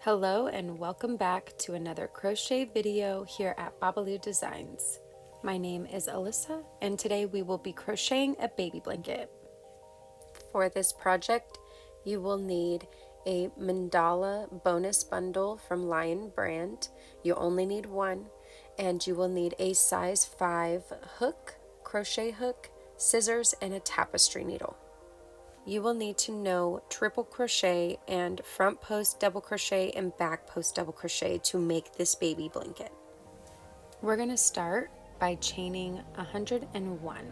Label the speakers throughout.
Speaker 1: Hello and welcome back to another crochet video here at Babalu Designs. My name is Alyssa and today we will be crocheting a baby blanket. For this project you will need a mandala bonus bundle from Lion brand. You only need one, and you will need a size 5 hook, crochet hook, scissors, and a tapestry needle. You will need to know triple crochet and front post double crochet and back post double crochet to make this baby blanket. We're going to start by chaining 101.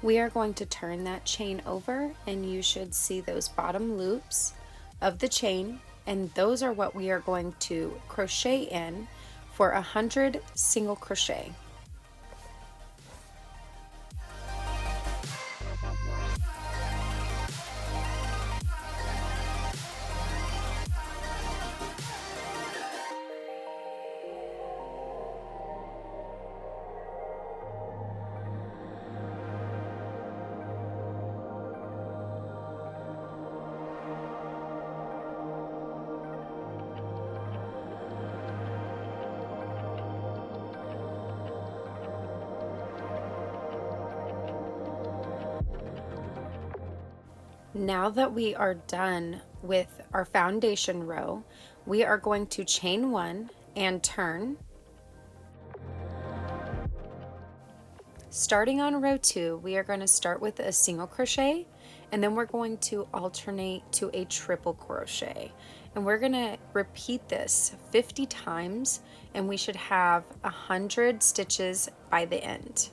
Speaker 1: We are going to turn that chain over and you should see those bottom loops of the chain, and those are what we are going to crochet in for 100 single crochet. Now that we are done with our foundation row, we are going to chain one and turn. Starting on row 2, we are going to start with a single crochet, and then we're going to alternate to a triple crochet. And we're going to repeat this 50 times, and we should have 100 stitches by the end.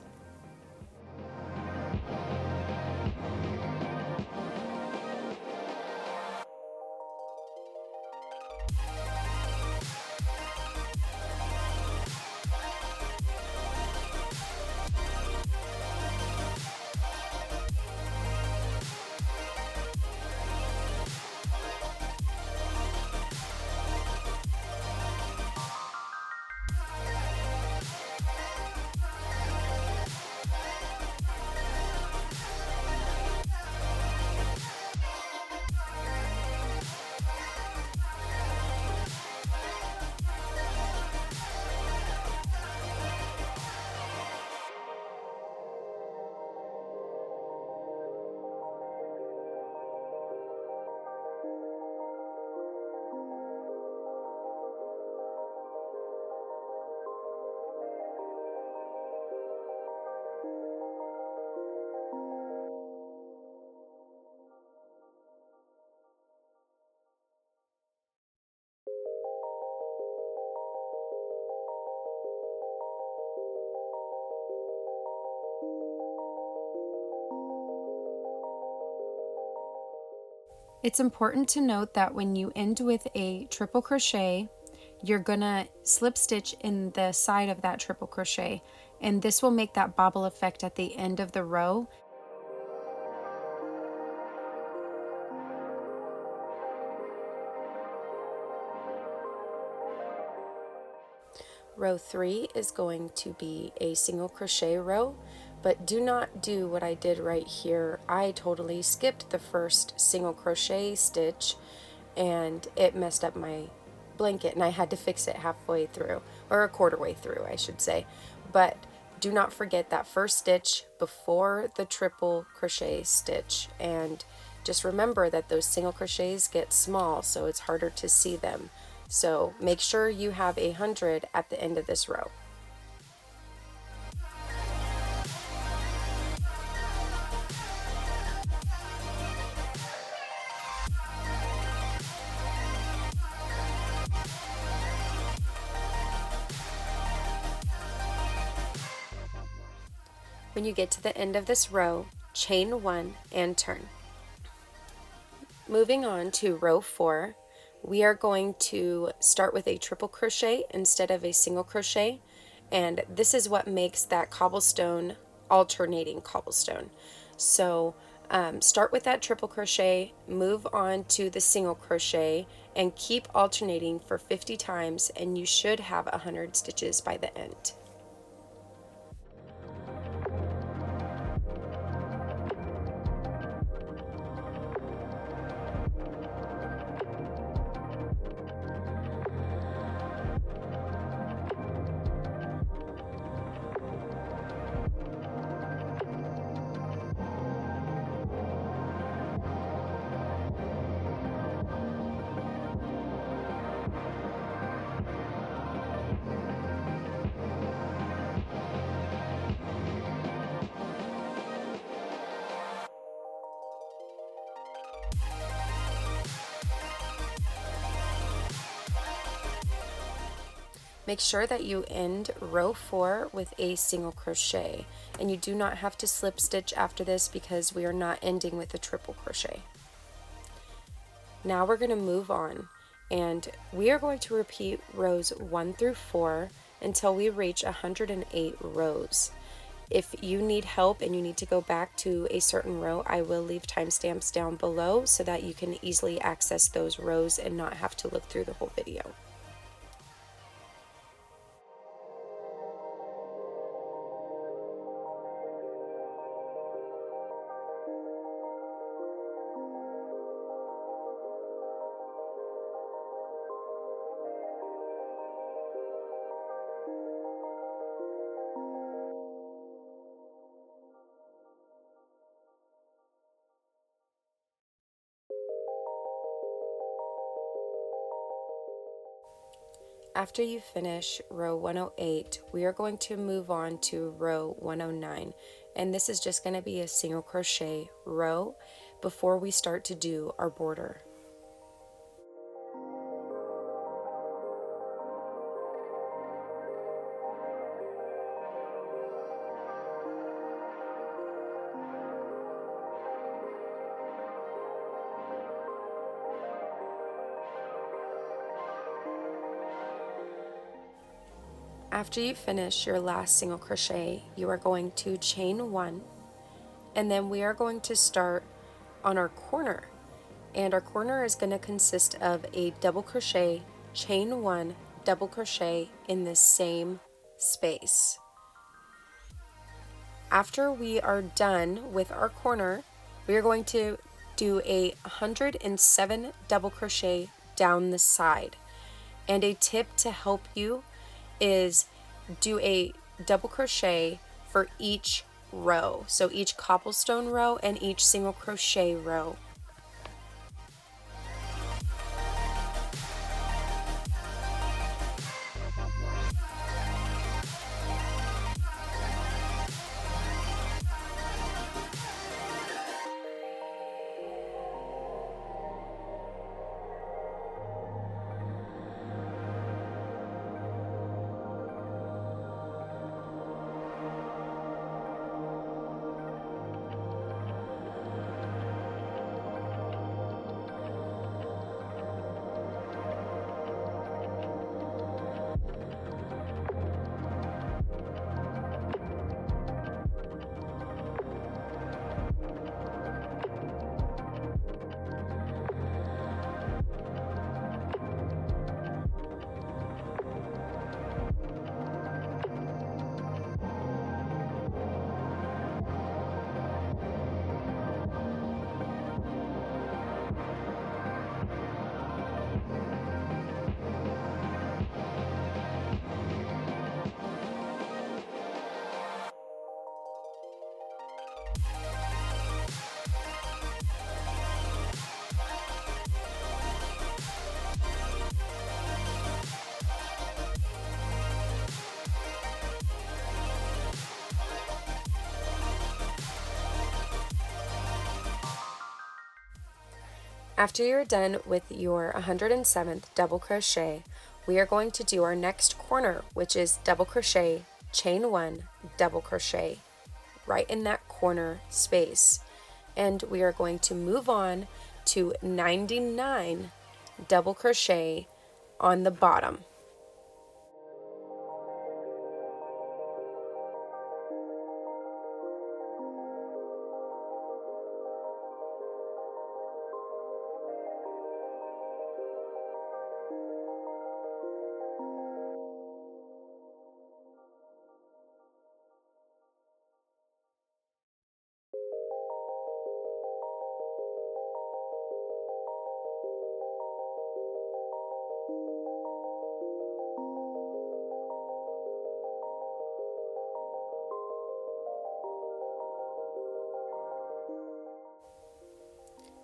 Speaker 1: It's important to note that when you end with a triple crochet, you're gonna slip stitch in the side of that triple crochet, and this will make that bobble effect at the end of the row. Row 3 is going to be a single crochet row, but do not do what I did right here. I totally skipped the first single crochet stitch and it messed up my blanket, and I had to fix it halfway through, or a quarter way through I should say. But do not forget that first stitch before the triple crochet stitch, and just remember that those single crochets get small, so it's harder to see them. So make sure you have 100 at the end of this row. When you get to the end of this row, chain one and turn. Moving on to row 4, we are going to start with a triple crochet instead of a single crochet, and this is what makes that cobblestone alternating cobblestone. So start with that triple crochet, move on to the single crochet, and keep alternating for 50 times, and you should have 100 stitches by the end. Make sure that you end row 4 with a single crochet, and you do not have to slip stitch after this because we are not ending with a triple crochet. Now we're going to move on, and we are going to repeat rows 1 through 4 until we reach 108 rows. If you need help and you need to go back to a certain row, I will leave timestamps down below so that you can easily access those rows and not have to look through the whole video. After you finish row 108, we are going to move on to row 109, and this is just going to be a single crochet row before we start to do our border. After you finish your last single crochet, you are going to chain 1, and then we are going to start on our corner, and our corner is going to consist of a double crochet, chain 1, double crochet in the same space. After we are done with our corner, we are going to do a 107 double crochet down the side. And a tip to help you is do a double crochet for each row. So each cobblestone row and each single crochet row. After you're done with your 107th double crochet, we are going to do our next corner, which is double crochet, chain 1, double crochet, right in that corner space. And we are going to move on to 99 double crochet on the bottom.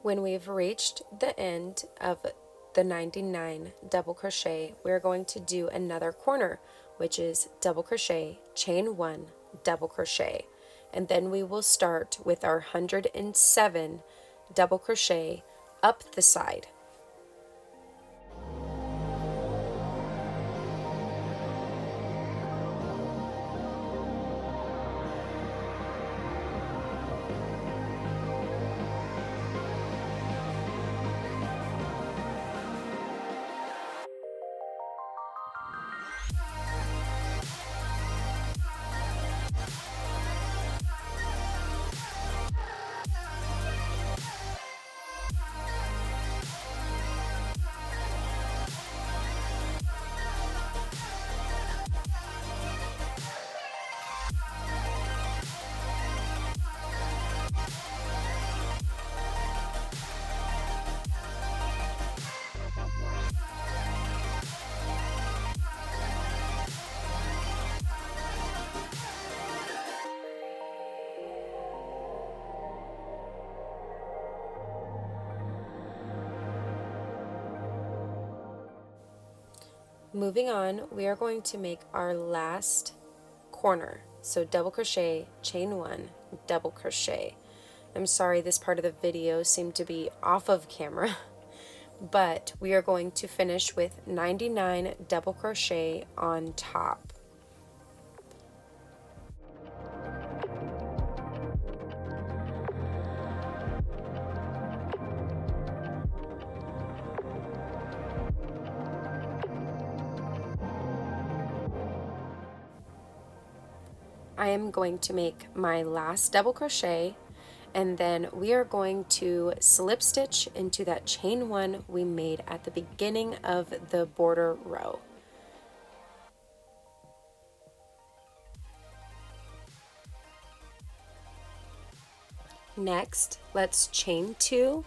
Speaker 1: When we've reached the end of the 99 double crochet, we're going to do another corner, which is double crochet, chain 1, double crochet, and then we will start with our 107 double crochet up the side. Moving on, we are going to make our last corner. So double crochet, chain 1, double crochet. I'm sorry this part of the video seemed to be off of camera, but we are going to finish with 99 double crochet on top. I am going to make my last double crochet, and then we are going to slip stitch into that chain 1 we made at the beginning of the border row. Next, let's chain 2,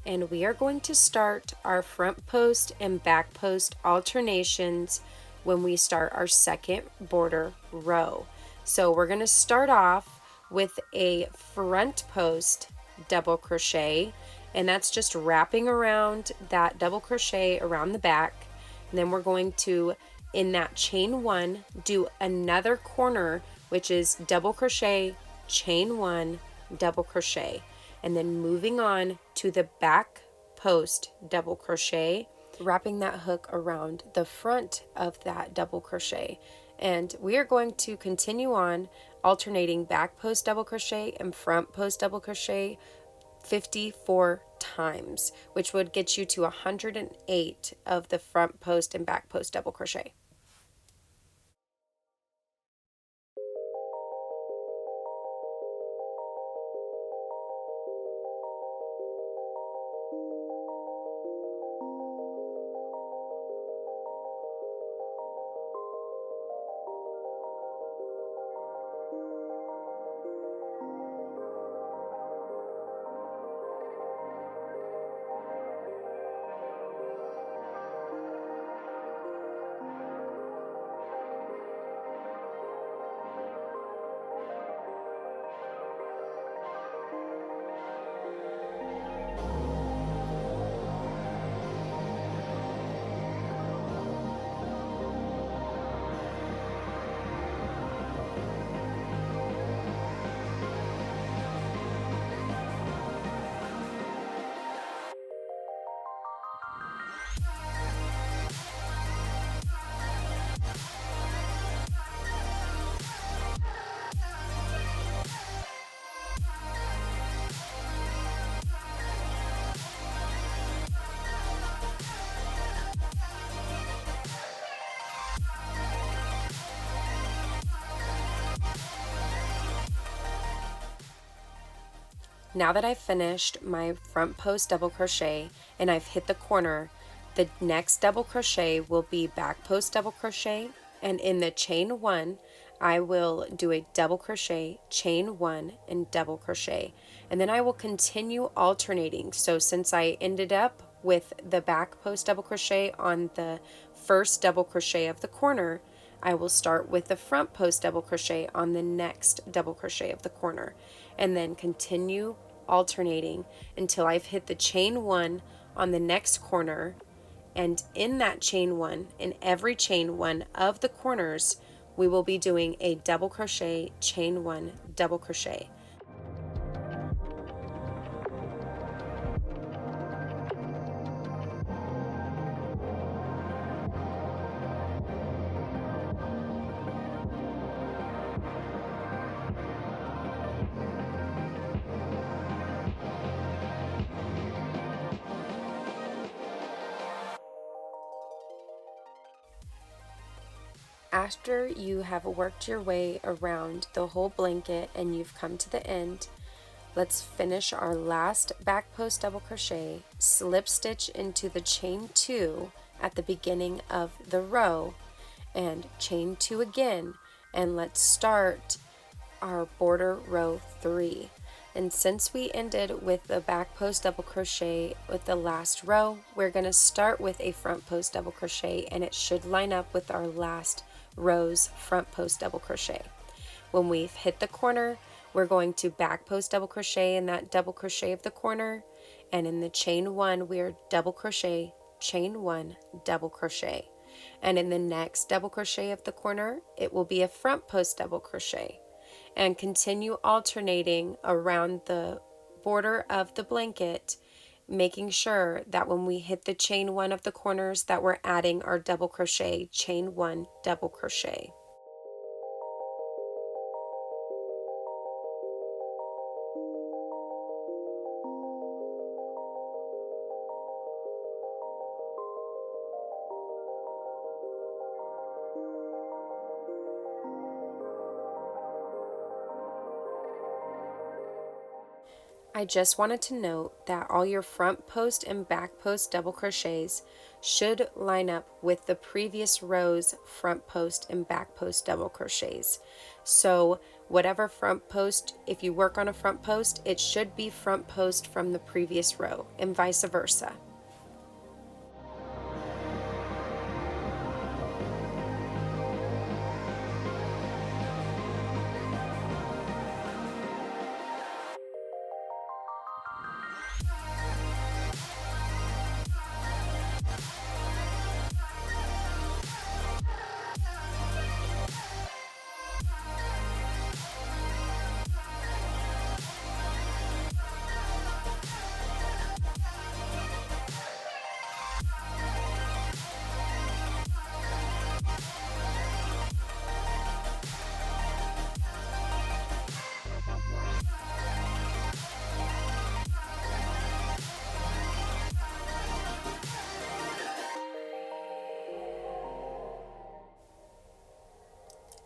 Speaker 1: and we are going to start our front post and back post alternations when we start our second border row. So we're going to start off with a front post double crochet, and that's just wrapping around that double crochet around the back. And then we're going to, in that chain 1, do another corner, which is double crochet, chain 1, double crochet, and then moving on to the back post double crochet, wrapping that hook around the front of that double crochet. And we are going to continue on alternating back post double crochet and front post double crochet 54 times, which would get you to 108 of the front post and back post double crochet. Now that I've finished my front post double crochet and I've hit the corner, the next double crochet will be back post double crochet, and in the chain 1 I will do a double crochet, chain 1, and double crochet, and then I will continue alternating. So since I ended up with the back post double crochet on the first double crochet of the corner, I will start with the front post double crochet on the next double crochet of the corner, and then continue alternating until I've hit the chain 1 on the next corner, and in that chain 1, in every chain 1 of the corners, we will be doing a double crochet, chain 1, double crochet. After you have worked your way around the whole blanket and you've come to the end, let's finish our last back post double crochet, slip stitch into the chain 2 at the beginning of the row, and chain 2 again, and let's start our border row 3. And since we ended with the back post double crochet with the last row, we're going to start with a front post double crochet, and it should line up with our last row's front post double crochet. When we've hit the corner, we're going to back post double crochet in that double crochet of the corner, and in the chain 1 we're double crochet, chain 1, double crochet, and in the next double crochet of the corner it will be a front post double crochet, and continue alternating around the border of the blanket, making sure that when we hit the chain 1 of the corners that we're adding our double crochet, chain 1, double crochet. I just wanted to note that all your front post and back post double crochets should line up with the previous row's front post and back post double crochets. So whatever front post, if you work on a front post, it should be front post from the previous row, and vice versa.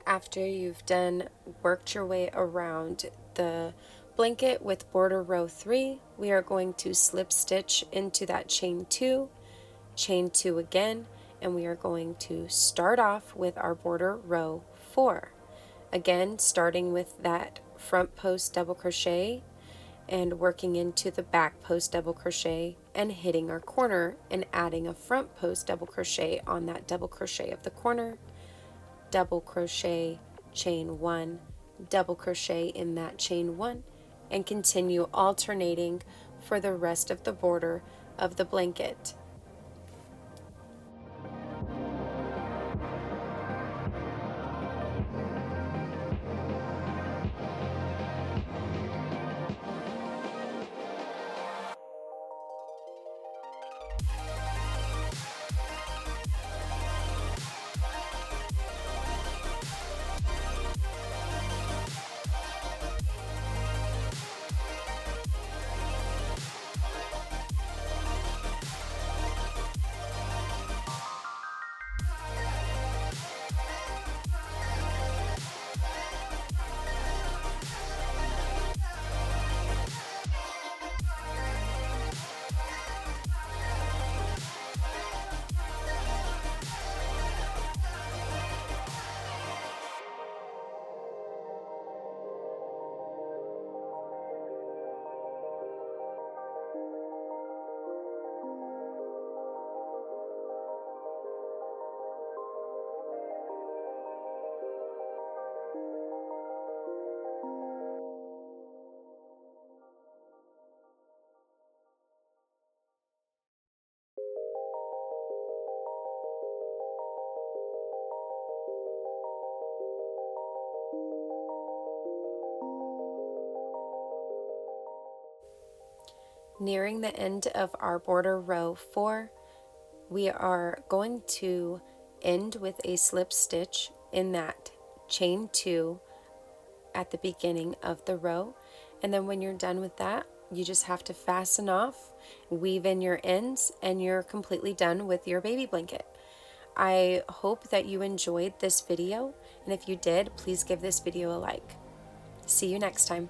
Speaker 1: After you've worked your way around the blanket with border row 3, we are going to slip stitch into that chain 2, chain 2 again, and we are going to start off with our border row 4. Again, starting with that front post double crochet and working into the back post double crochet and hitting our corner and adding a front post double crochet on that double crochet of the corner, double crochet, chain 1, double crochet in that chain 1, and continue alternating for the rest of the border of the blanket. Nearing the end of our border row 4, we are going to end with a slip stitch in that chain 2 at the beginning of the row, and then when you're done with that, you just have to fasten off, weave in your ends, and you're completely done with your baby blanket. I hope that you enjoyed this video, and if you did, please give this video a like. See you next time.